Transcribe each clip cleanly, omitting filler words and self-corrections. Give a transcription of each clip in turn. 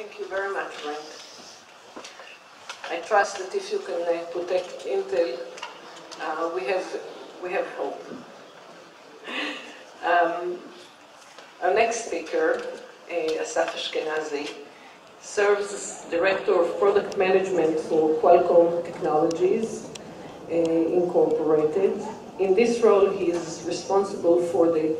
Thank you very much, Brent. I trust that if you can protect Intel, we have hope. Our next speaker, Asaf Ashkenazi, serves as Director of Product Management for Qualcomm Technologies, Incorporated. In this role, he is responsible for the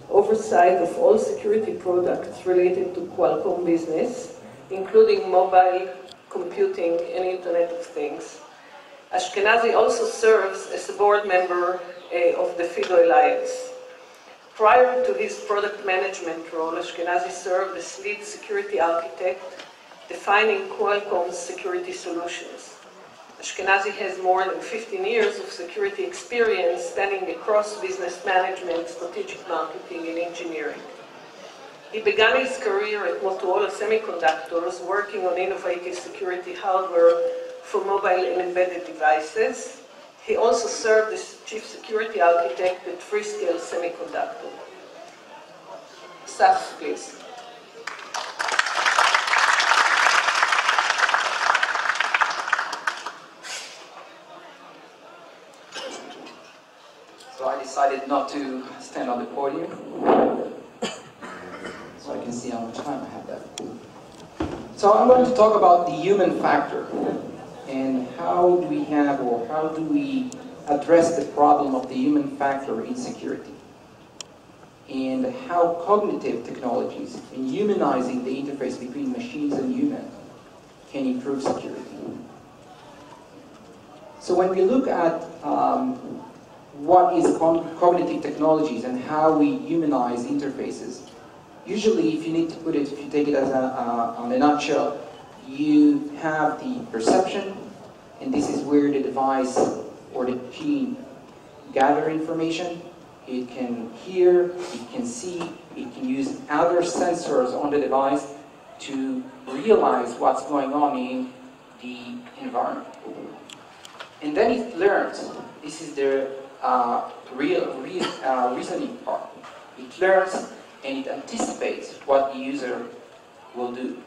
oversight of all security products related to Qualcomm business, including mobile computing and Internet of Things. Ashkenazi also serves as a board member of the FIDO Alliance. Prior to his product management role, Ashkenazi served as lead security architect, defining Qualcomm's security solutions. Ashkenazi has more than 15 years of security experience spanning across business management, strategic marketing, and engineering. He began his career at Motorola Semiconductors, working on innovative security hardware for mobile and embedded devices. He also served as chief security architect at Freescale Semiconductor. Asaf, please. So I decided not to stand on the podium, so I can see how much time I have left. So I'm going to talk about the human factor, and how do we have, or how do we address the problem of the human factor in security, and how cognitive technologies in humanizing the interface between machines and humans can improve security. So when we look at what is cognitive technologies and how we humanize interfaces, usually if you need to put it, if you take it as on a nutshell, you have the perception, and this is where the device or the machine gather information. It can hear, it can see, it can use other sensors on the device to realize what's going on in the environment. And then it learns. This is the reasoning part. It learns and it anticipates what the user will do.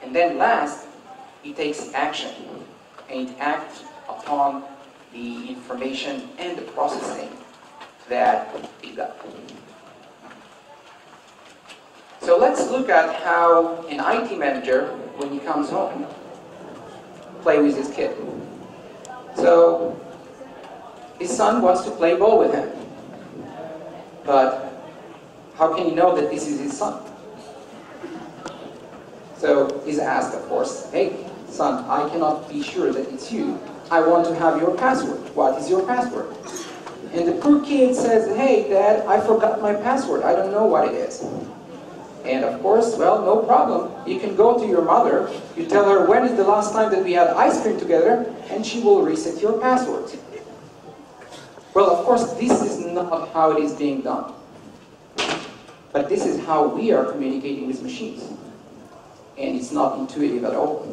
And then last, it takes action, and it acts upon the information and the processing that it got. So let's look at how an IT manager, when he comes home, play with his kid. So his son wants to play ball with him, but how can he know that this is his son? So he's asked, of course, hey, son, I cannot be sure that it's you. I want to have your password. What is your password? And the poor kid says, hey, Dad, I forgot my password. I don't know what it is. And of course, well, no problem. You can go to your mother. You tell her, when is the last time that we had ice cream together? And she will reset your password. Well, of course, this is not how it is being done. But this is how we are communicating with machines. And it's not intuitive at all.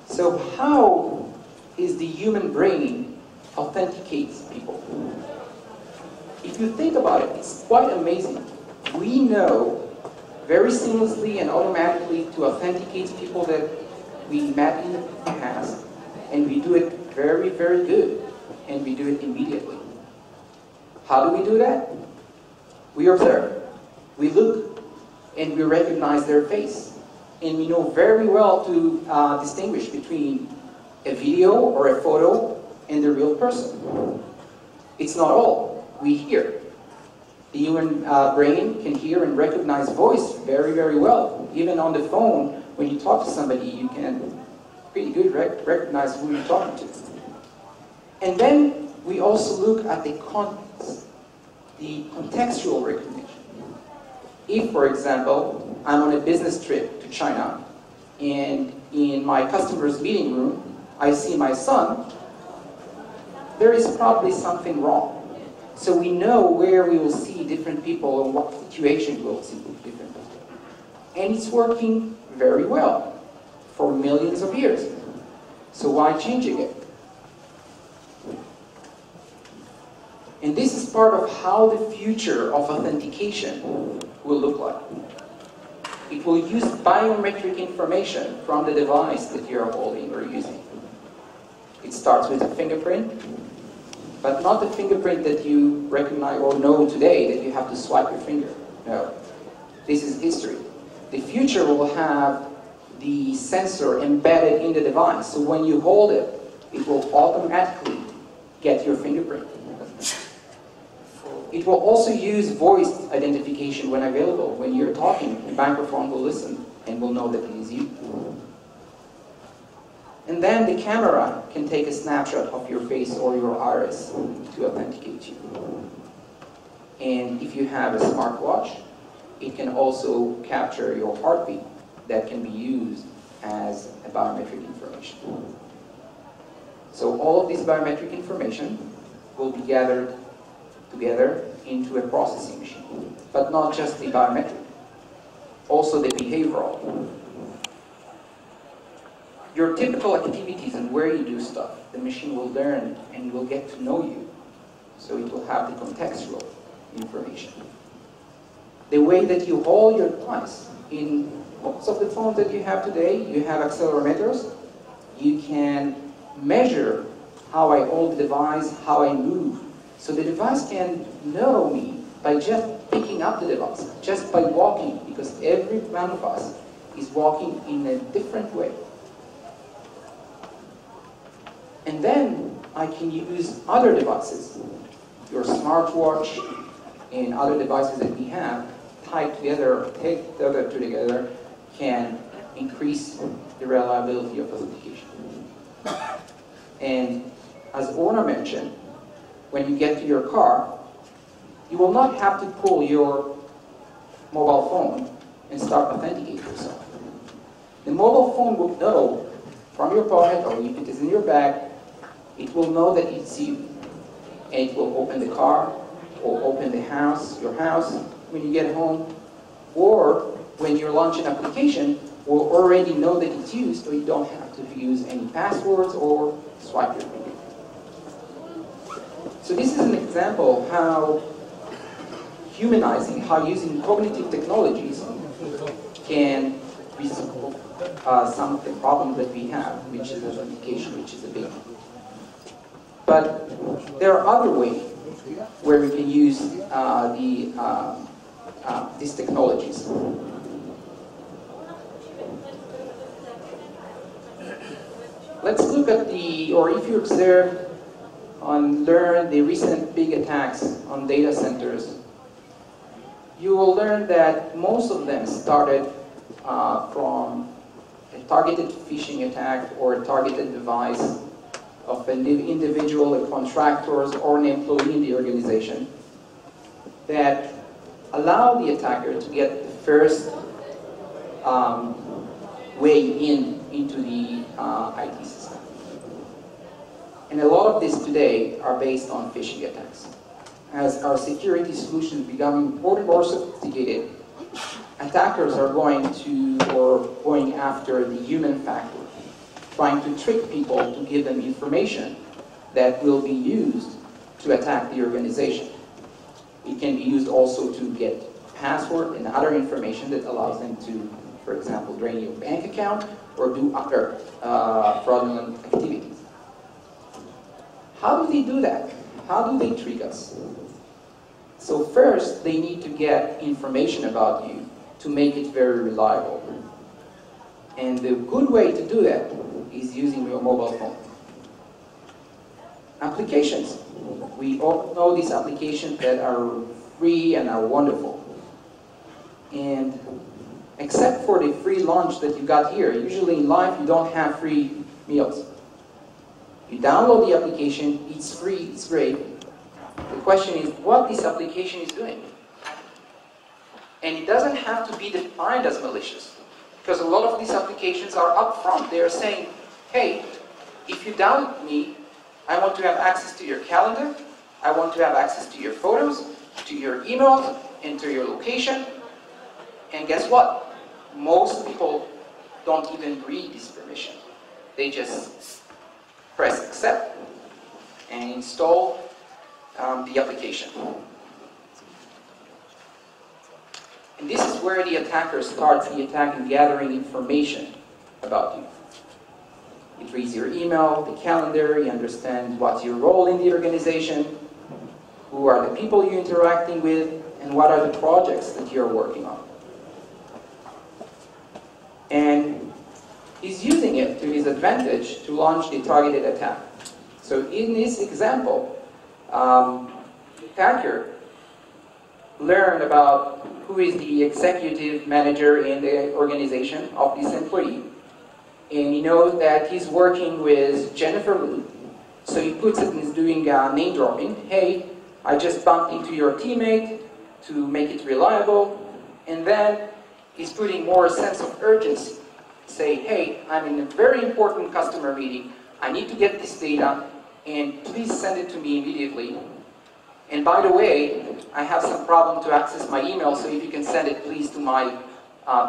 So how is the human brain authenticates people? If you think about it, it's quite amazing. We know very seamlessly and automatically to authenticate people that we met in the past, and we do it very, very good, and we do it immediately. How do we do that? We observe, we look, and we recognize their face. And we know very well to distinguish between a video or a photo and the real person. It's not all. We hear. The human brain can hear and recognize voice very, very well. Even on the phone, when you talk to somebody, you can pretty good recognize who you're talking to. And then we also look at the context, the contextual recognition. If, for example, I'm on a business trip to China, and in my customer's meeting room, I see my son, there is probably something wrong. So we know where we will see different people and what situation we'll see different people. And it's working very well for millions of years. So why changing it? And this is part of how the future of authentication will look like. It will use biometric information from the device that you are holding or using. It starts with a fingerprint, but not the fingerprint that you recognize or know today that you have to swipe your finger. No. This is history. The future will have the sensor embedded in the device, so when you hold it, it will automatically get your fingerprint. It will also use voice identification when available. When you're talking, the microphone will listen and will know that it is you. And then the camera can take a snapshot of your face or your iris to authenticate you. And if you have a smartwatch, it can also capture your heartbeat that can be used as a biometric information. So all of this biometric information will be gathered together into a processing machine. But not just the biometric, also the behavioral. Your typical activities and where you do stuff, the machine will learn and will get to know you. So it will have the contextual information. The way that you hold your device. In most of the phones that you have today, you have accelerometers. You can measure how I hold the device, how I move. So the device can know me by just picking up the device, just by walking, because every one of us is walking in a different way. And then I can use other devices, your smartwatch and other devices that we have, tied together, take together, can increase the reliability of authentication. And as Orna mentioned, when you get to your car, you will not have to pull your mobile phone and start authenticating yourself. The mobile phone will know from your pocket, or if it is in your bag, it will know that it's you. And it will open the car, or open the house, your house, when you get home, or when you're launching an application, will already know that it's you, so you don't have to use any passwords or swipe your finger. So this is an example how humanizing, how using cognitive technologies can resolve some of the problems that we have, which is authentication, which is a big one. But there are other ways where we can use these technologies. Let's look at or if you observe learn the recent big attacks on data centers, you will learn that most of them started from a targeted phishing attack or a targeted device of an individual, a contractors, or an employee in the organization that allow the attacker to get the first way into the IT system. And a lot of this today are based on phishing attacks. As our security solutions become more sophisticated, attackers are going after the human factor, trying to trick people to give them information that will be used to attack the organization. It can be used also to get password and other information that allows them to, for example, drain your bank account or do other fraudulent activities. How do they do that? How do they trick us? So first, they need to get information about you to make it very reliable. And the good way to do that is using your mobile phone. Applications. We all know these applications that are free and are wonderful. And except for the free lunch that you got here, usually in life you don't have free meals. You download the application, it's free, it's great. The question is what this application is doing. And it doesn't have to be defined as malicious, because a lot of these applications are upfront. They are saying, hey, if you download me, I want to have access to your calendar, I want to have access to your photos, to your emails, and to your location. And guess what? Most people don't even read this permission. They just press accept and install the application. And this is where the attacker starts the attack in gathering information about you. It reads your email, the calendar, he understands what's your role in the organization, who are the people you're interacting with, and what are the projects that you're working on. And he's using it to his advantage to launch the targeted attack. So in this example, the attacker learned about who is the executive manager in the organization of this employee. And he knows that he's working with Jennifer Lee. So he puts it and is doing name dropping. Hey, I just bumped into your teammate to make it reliable. And then he's putting more sense of urgency. Say, hey, I'm in a very important customer meeting. I need to get this data, and please send it to me immediately. And by the way, I have some problem to access my email, so if you can send it, please, to my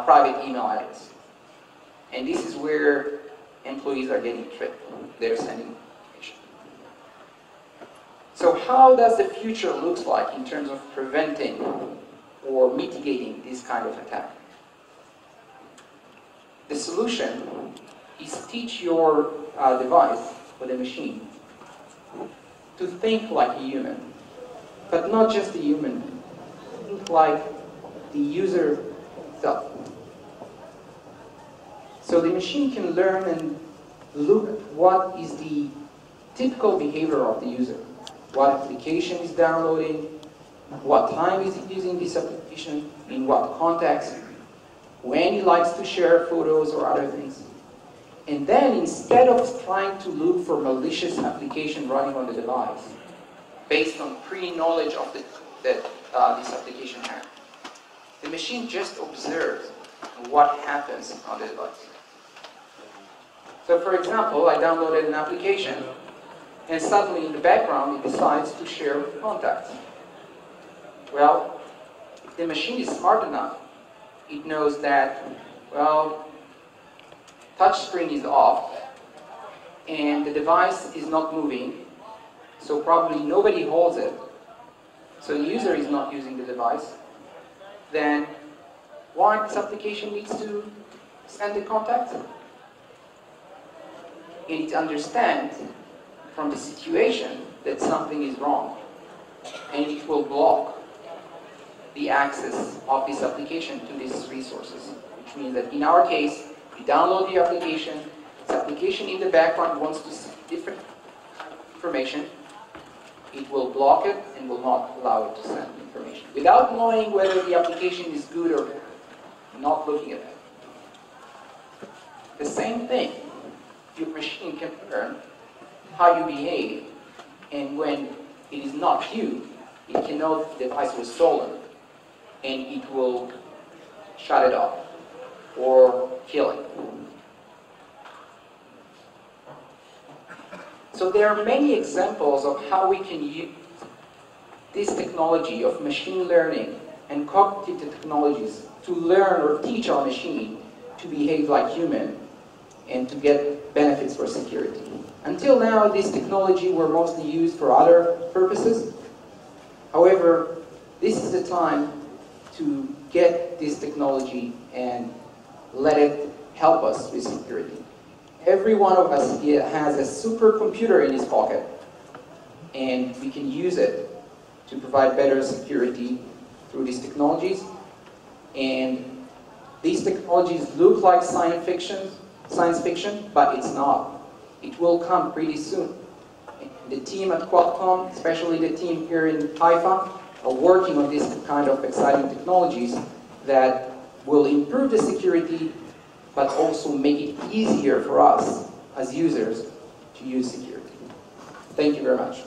private email address. And this is where employees are getting tricked. They're sending information. So how does the future look like in terms of preventing or mitigating this kind of attack? The solution is teach your device or the machine to think like a human. But not just the human, think like the user itself. So the machine can learn and look at what is the typical behavior of the user. What application is downloading, what time is he using this application, in what context, when he likes to share photos or other things. And then instead of trying to look for malicious application running on the device, based on pre-knowledge of that this application has, the machine just observes what happens on the device. So for example, I downloaded an application, and suddenly in the background it decides to share with contacts. Well, if the machine is smart enough, it knows that, well, touch screen is off, and the device is not moving, so probably nobody holds it, so the user is not using the device, then why this application needs to send the contact? And it understands from the situation that something is wrong, and it will block the access of this application to these resources, which means that in our case, we download the application, this application in the background wants to see different information, it will block it and will not allow it to send information, without knowing whether the application is good or not looking at it. The same thing, your machine can learn how you behave, and when it is not you, it can know the device was stolen, and it will shut it off or kill it. So there are many examples of how we can use this technology of machine learning and cognitive technologies to learn or teach our machine to behave like human and to get benefits for security. Until now, this technology were mostly used for other purposes. However, this is the time to get this technology and let it help us with security. Every one of us here has a supercomputer in his pocket, and we can use it to provide better security through these technologies. And these technologies look like science fiction, but it's not. It will come pretty soon. The team at Qualcomm, especially the team here in Haifa, are working on this kind of exciting technologies that will improve the security, but also make it easier for us as users to use security. Thank you very much.